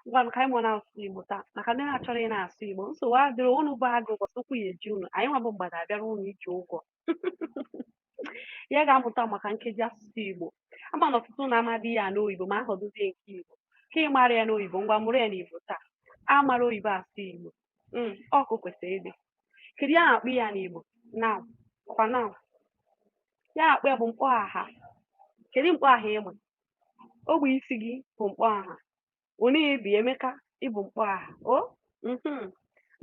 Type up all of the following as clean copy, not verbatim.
ngwanụ ka anyị mụọ na-asụ Igbo taa maka ndị na-achọrọ ị na-asụ Igbo nsogbu adịrị unu bụ agụ ụbọchị ụkwụ ya eji unu anyị nwa bụ mgbada abịara unu iji ụgwọ ya ga-amụta maka nkeji asụsụ Igbo ama na ọtụtụ na-amadị ya n'oyibo ma ahọdozie nke Igbo ka ị mara ya n'oyibo ngwa mụrụ ya n'Igbo taa amara oyibo asụ Igbo ọkụ kwesịrị ịdị kedu ya na-akpụ ya n'Igbo now kwa now ya na-akpụ ya bụ mkpọ aha kedu mkpọ aha ịma ogbe isi gị bụ mkpọ aha onye bi Emeka ịbụ mkpọ aha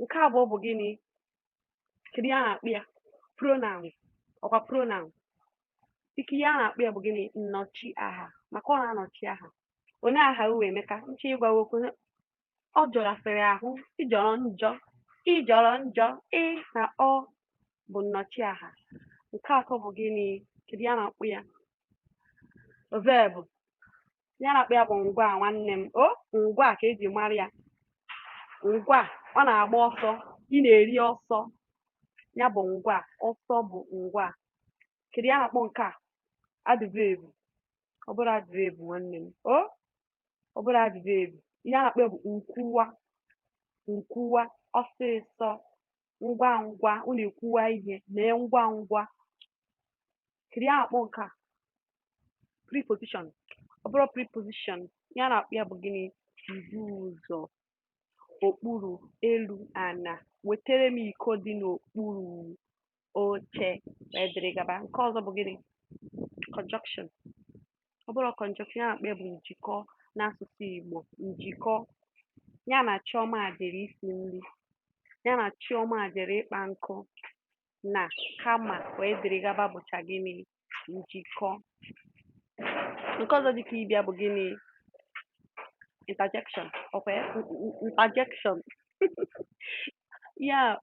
nke abụọ bụ gịnị kedu ya na-akpụ ya pronoun ọkwa pronoun ike ihe a na-akpụ ya bụ gịnị nnọchi aha maka ọ na-anọchi aha onye aha uwe Emeka nche ịgwa okwu ọ jọrasịrị ahụ ịjọrọ njọ ị na ọ bụ nnọchi aha nke atọ bụ gịnị kedu ya na-akpụ ya verb ya na-akpụ ya bụ ngwa nwanne m ngwa ka eji mara ya ngwa ọ na-agba ọsọ ị na-eri ọsọ ya bụ ngwa ọsọ bụ ngwa kedu ya na-akpọ nke a adverb ọ bụrụ adverb nwanne m ọ bụrụ adverb ihe a na-akpọ ya bụ nkwuwa ọsịsọ ngwa ngwa ọ na-ekwuwa ihe mee ngwa ngwa kedu ya na-akpọ nke a preposition ọ bụrụ preposition ya na-akpọ ya bụ gịnị ibu ụzọ okpuru elu ana wetere m iko dị n'okpuru oche wdg nke ọzọ bụ gịnị conjunction ọ bụrụ conjunction ya na-akpọ ya bụ njikọ n'asụsụ Igbo njikọ ya na Chioma jere isi nri ya na Chioma jere ịkpa nkụ na kama wdg bụcha gịnị njikọ nke ọzọ dịka ịbịa bụ gịnị interjection ọkwa interjection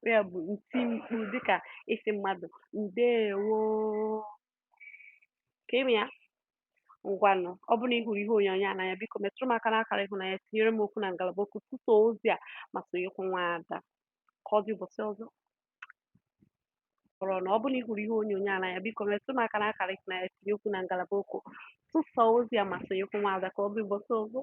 ya bụ nti mkpu dịka isi mmadụ ndewo ka ime ya ngwanụ ọ bụrụ na ị hụrụ ihe onyonyo a n'anya biko metụrụ m aka n'akara ịhụnanya tinyere m okwu na ngalaba okwu tuso ozi a ma sonyekwu Nwaada ka ọ dị ụbọchị ọzọ kpọrọ na ọ bụrụ na ị hụrụ ihe onyonyo a n'anya biko metụrụ m aka n'akara ịhụnanya tinye okwu na ngalaba okwu tuso ozi a ma sonyekwu Nwaada ka ọ dị ụbọchị ọzọ